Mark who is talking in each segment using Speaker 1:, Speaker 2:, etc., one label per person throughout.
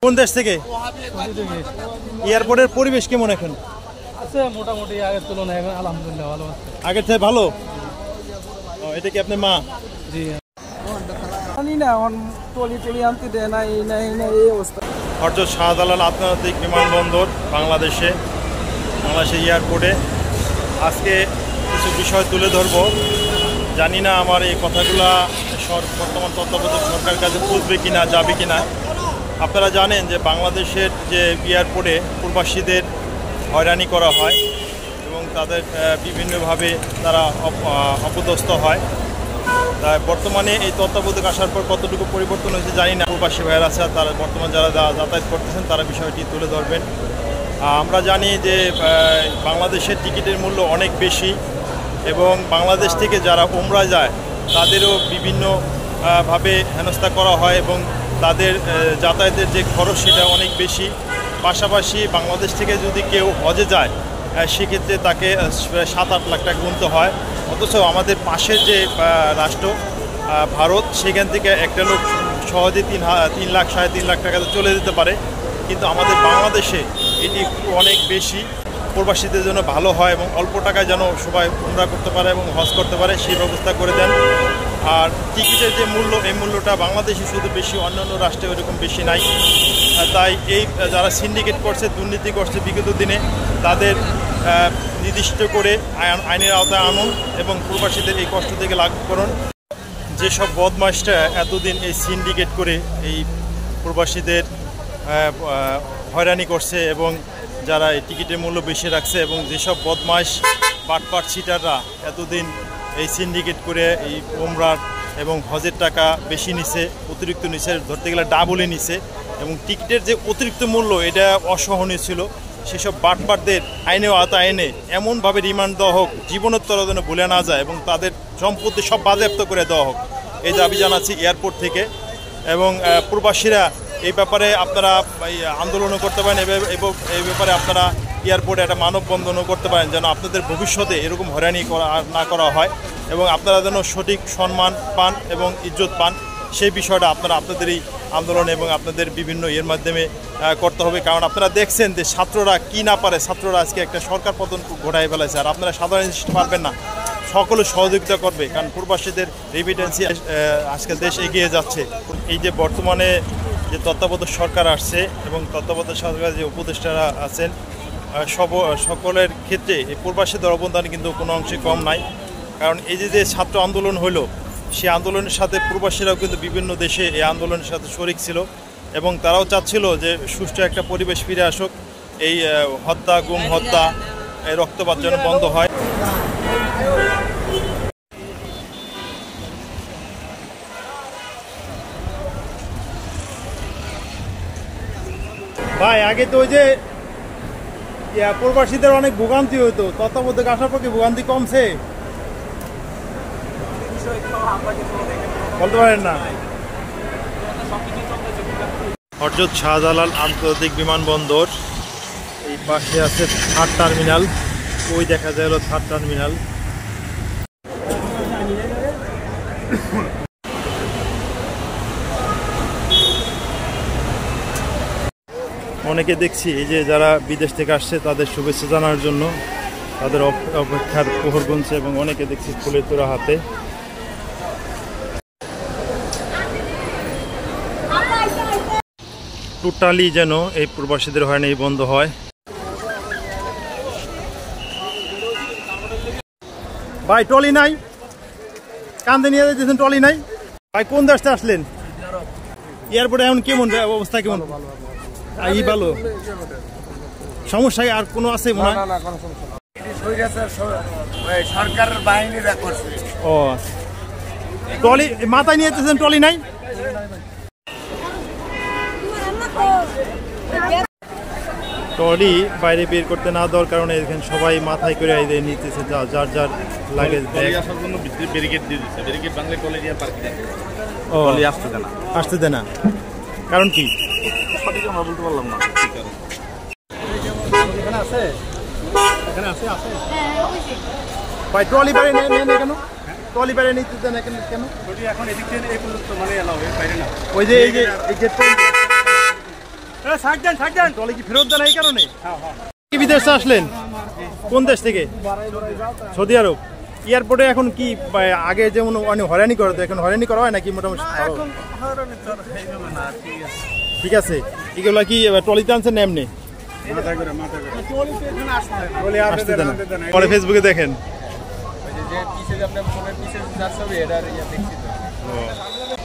Speaker 1: কোন দেশ থেকে? এয়ারপোর্টের পরিবেশ কেমন এখন?
Speaker 2: আছে মোটামুটি আগের তুলনায় এখন আলহামদুলিল্লাহ ভালো আছে।
Speaker 1: আগের থেকে ভালো? এটা কি আপনার মা?
Speaker 2: জি।
Speaker 1: হযরত শাহজালাল আন্তর্জাতিক বিমানবন্দর বাংলাদেশে এয়ারপোর্টে আজকে কিছু বিষয় তুলে ধরবো। জানি না আমার এই কথাগুলা বর্তমান তত্ত্বাবধায়ক সরকারের কাছে পৌঁছবে কিনা, যাবে কিনা। আপনারা জানেন যে বাংলাদেশের যে এয়ারপোর্টে প্রবাসীদের হয়রানি করা হয় এবং তাদের বিভিন্নভাবে তারা অপদস্থ হয়। তাই বর্তমানে এই তত্ত্বাবধায়ক আসার পর কতটুকু পরিবর্তন হয়েছে জানি না। প্রবাসী ভাইয়েরা আছে, তারা বর্তমান যারা যাতায়াত করতেছেন তারা বিষয়টি তুলে ধরবেন। আমরা জানি যে বাংলাদেশের টিকিটের মূল্য অনেক বেশি এবং বাংলাদেশ থেকে যারা উমরা যায় তাদেরও বিভিন্নভাবে হেনস্থা করা হয় এবং তাদের যাতায়াতের যে খরচ সেটা অনেক বেশি। পাশাপাশি বাংলাদেশ থেকে যদি কেউ হজে যায় সেক্ষেত্রে তাকে 7-8 লাখ টাকা গুনতে হয়। অথচ আমাদের পাশের যে রাষ্ট্র ভারত, সেখান থেকে একটা লোক সহজে 3 লাখ 3.5 লাখ টাকাতে চলে যেতে পারে। কিন্তু আমাদের বাংলাদেশে এটি অনেক বেশি। প্রবাসীদের জন্য ভালো হয় এবং অল্প টাকায় যেন সবাই উমরা করতে পারে এবং হজ করতে পারে সেই ব্যবস্থা করে দেন। আর টিকিটের যে মূল্য, এই মূল্যটা বাংলাদেশে শুধু বেশি, অন্যান্য রাষ্ট্রে ওইরকম বেশি নাই। তাই এই যারা সিন্ডিকেট করছে, দুর্নীতি করছে বিগত দিনে, তাদের নির্দিষ্ট করে আইনের আওতায় আনুন এবং প্রবাসীদের এই কষ্ট থেকে লাঘব করুন। যেসব বদমাইশরা এতদিন এই সিন্ডিকেট করে এই প্রবাসীদের হয়রানি করছে এবং যারা এই টিকিটের মূল্য বেশি রাখছে এবং যেসব বদমাইশ বাটপাট ছিটাররা এতদিন এই সিন্ডিকেট করে এই উমরার এবং হজের টাকা বেশি নিছে, অতিরিক্ত নিছে, ধরতে গেলে ডাবলে নিছে এবং টিকিটের যে অতিরিক্ত মূল্য এটা অসহনীয় ছিল। সেসব বাটপাটদের আইনে আওতায় এনে এমনভাবে রিমান্ড দেওয়া হোক, জীবনোত্তর যেন ভুলে না যায় এবং তাদের সম্পত্তি সব বাজেয়াপ্ত করে দেওয়া হোক, এই দাবি জানাচ্ছি এয়ারপোর্ট থেকে। এবং প্রবাসীরা এই ব্যাপারে আপনারা আন্দোলনও করতে পারেন এবং এই ব্যাপারে আপনারা এয়ারপোর্টে একটা মানববন্ধনও করতে পারেন যেন আপনাদের ভবিষ্যতে এরকম হয়রানি না করা হয় এবং আপনারা যেন সঠিক সম্মান পান এবং ইজ্জত পান, সেই বিষয়টা আপনারা আপনাদের এই আন্দোলন এবং আপনাদের বিভিন্ন এর মাধ্যমে করতে হবে। কারণ আপনারা দেখছেন যে ছাত্ররা কি না পারে, ছাত্ররা আজকে একটা সরকার পতন ঘটাই ফেলেছে। আর আপনারা সাধারণ পারবেন না, সকলে সহযোগিতা করবে, কারণ প্রবাসীদের রেমিটেন্সি আজকে দেশ এগিয়ে যাচ্ছে। এই যে বর্তমানে যে তত্ত্বাবধায়ক সরকার আসছে এবং তত্ত্বাবধায়ক সরকারের যে উপদেষ্টারা আছেন সকলের ক্ষেত্রে এই প্রবাসীদের অবদান কিন্তু কোনো অংশে কম নাই। কারণ এই যে ছাত্র আন্দোলন হলো, সেই আন্দোলনের সাথে প্রবাসীরাও কিন্তু বিভিন্ন দেশে এই আন্দোলনের সাথে শরিক ছিল এবং তারাও চাচ্ছিল যে সুষ্ঠু একটা পরিবেশ ফিরে আসুক, এই হত্যা, গুম হত্যা, এই রক্তপাত যেন বন্ধ হয়। ভাই আগে তো ওই যে প্রবাসীদের অনেক ভোগান্তি হইতো, তত্ত্বাবধায়ক আসার পর কি ভোগান্তি কমছে? বলতে পারেন না। হযরত শাহজালাল আন্তর্জাতিক বিমানবন্দর, এই পাশে আছে থার্ড টার্মিনাল, ওই দেখা যায় হলো থার্ড টার্মিনাল। অনেকে দেখছি এই যে যারা বিদেশ থেকে আসছে তাদের শুভেচ্ছা জানার জন্য তাদের অপেক্ষার প্রহর গুনছে এবং অনেকে দেখছি ফুলের তোড়া হাতে। টোটালি যেন এই প্রবাসীদের হয়রানি বন্ধ হয়। ভাই ট্রলি নাই, কান্দে নিয়ে যাচ্ছেন, ট্রলি নাই। ভাই কোন দেশে আসলেন? এয়ারপোর্টে এখন কেমন অবস্থা, কেমন? এই ভালো, সমস্যা আর কোনো আছে মনে হয়?
Speaker 3: সরকারের বাহিনীরা করছে।
Speaker 1: ও ট্রলি মাথায় নিয়ে যেতেছেন, ট্রলি নাই? ট্রলি বাইরে বের করতে না দেওয়ার কারণে এখানে সবাই মাথায় করে নিতেছে যার যার লাগেজ ব্যাগ।
Speaker 3: আসার জন্য ব্যারিকেড দিয়ে দিচ্ছে, ব্যারিকেড বাংলা ট্রলি দিয়ে পার্কিং
Speaker 1: আসতে দেয় না, কারণ কি
Speaker 3: সঠিক আমরা বলতে পারলাম না।
Speaker 1: ভাই ট্রলি বাইরে নেয় না কেন? ট্রলি বাইরে নিতে দেয় না কেন?
Speaker 3: এখন এদিক থেকে এই পর্যন্ত মানে এলাও, বাইরে না।
Speaker 1: ওই যে এই যে ট্রলি কি ফেরত দেন এই কারণে? কি বিদেশে আসলেন? কোন দেশ থেকে? সৌদি আরব। এয়ারপোর্টে এখন কি আগে যেমন অনেক হয়রানি করে, তো এখন হয়রানি করা হয় নাকি মোটামুটি? ঠিক আছে, এগুলো কি ট্রলিতে আনছেন না এমনি? পরে ফেসবুকে দেখেন।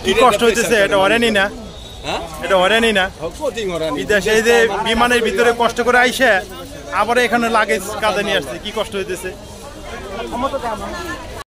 Speaker 1: কি কষ্ট হইতেছে? এটা হয়রানি না? এটা হয়রানি না? বিদেশে এই যে বিমানের ভিতরে কষ্ট করে আইসে আবার এখানে লাগেজ কাঁধে নিয়ে আসছে, কি কষ্ট হইতেছে?